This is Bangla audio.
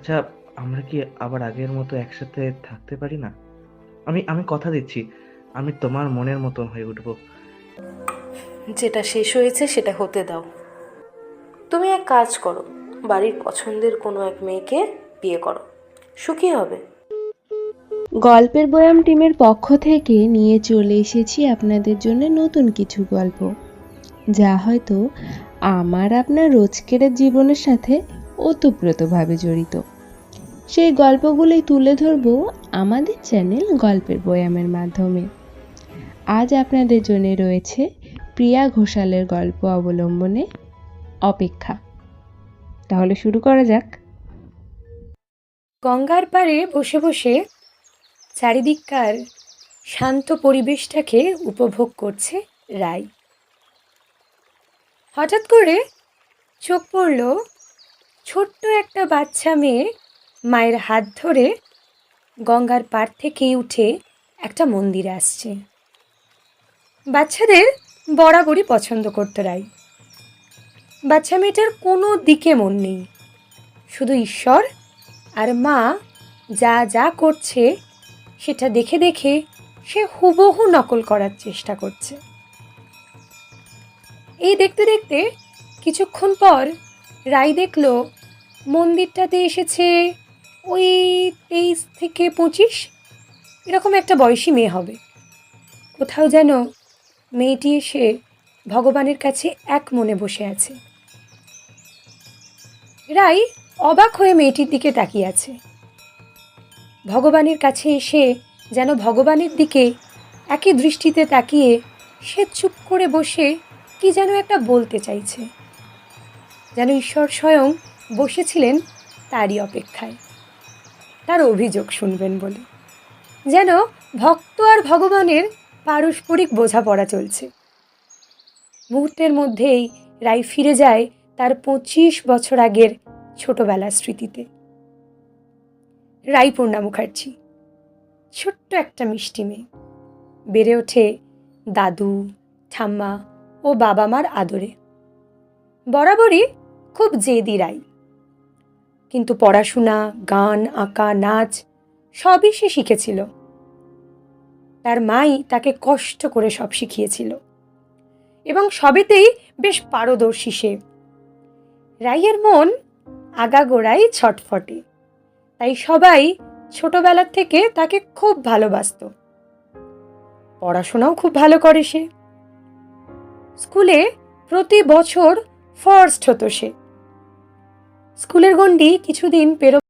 আচ্ছা, আমরা কি আবার আগের মতো একসাথে থাকতে পারি না? আমি আমি কথা দিচ্ছি, আমি তোমার মনের মতন হয়ে উঠবো। যেটা শেষ হয়েছে সেটা হতে দাও। তুমি এক কাজ করো, বাড়ির পছন্দের কোনো এক মেয়েকে বিয়ে করো, সুখী হবে। গল্পের বয়াম টিমের পক্ষ থেকে নিয়ে চলে এসেছি আপনাদের জন্য নতুন কিছু গল্প, যা হয়তো আমার আপনার রোজকের জীবনের সাথে ওতপ্রোতভাবে জড়িত। সেই গল্পগুলোই তুলে ধরব আমাদের চ্যানেল গল্পের বয়ামের মাধ্যমে। আজ আপনাদের জন্য রয়েছে প্রিয়া ঘোষালের গল্প অবলম্বনে অপেক্ষা। তাহলে শুরু করা যাক। গঙ্গার পাড়ে বসে বসে চারিদিককার শান্ত পরিবেশটাকে উপভোগ করছে রাই। হঠাৎ করে চোখ পড়ল ছোট্ট একটা বাচ্চা মেয়ে মায়ের হাত ধরে গঙ্গার পাড় থেকে উঠে একটা মন্দিরে আসছে। বাচ্চাদের বরাবরই পছন্দ করতো রাই। বাচ্চা মেয়েটার কোনো দিকে মন নেই, শুধু ঈশ্বর আর মা যা যা করছে সেটা দেখে দেখে সে হুবহু নকল করার চেষ্টা করছে। এই দেখতে দেখতে কিছুক্ষণ পর রাই দেখল মন্দিরটাতে এসেছে ওই 23 থেকে 25 এরকম একটা বয়সী মেয়ে হবে। কোথাও যেন মেয়েটি এসে ভগবানের কাছে এক মনে বসে আছে। রাই অবাক হয়ে মেয়েটির দিকে তাকিয়ে আছে। ভগবানের কাছে এসে যেন ভগবানের দিকে একই দৃষ্টিতে তাকিয়ে সে চুপ করে বসে কি যেন একটা বলতে চাইছে, যেন ঈশ্বর স্বয়ং বসেছিলেন তারই অপেক্ষায়, তার অভিযোগ শুনবেন বলে। যেন ভক্ত আর ভগবানের পারস্পরিক বোঝাপড়া চলছে। মুহূর্তের মধ্যেই রাই ফিরে যায় তার 25 বছর আগের ছোটবেলার স্মৃতিতে। রাইপূর্ণা মুখার্জি ছোট্ট একটা মিষ্টি মেয়ে, বেড়ে ওঠে দাদু, ঠাম্মা ও বাবা মার আদরে। বরাবরই খুব জেদি রাই, কিন্তু পড়াশোনা, গান, আঁকা, নাচ সবই সে শিখেছিল। তার মাই তাকে কষ্ট করে সব শিখিয়েছিল এবং সবেতেই বেশ পারদর্শী সে। রাইয়ের মন আগাগোড়াই ছটফটে, তাই সবাই ছোটবেলার থেকে তাকে খুব ভালোবাসতো। পড়াশোনাও খুব ভালো করে সে। স্কুলে প্রতি বছর ফার্স্ট হতো সে। স্কুলের গণ্ডি কিছুদিন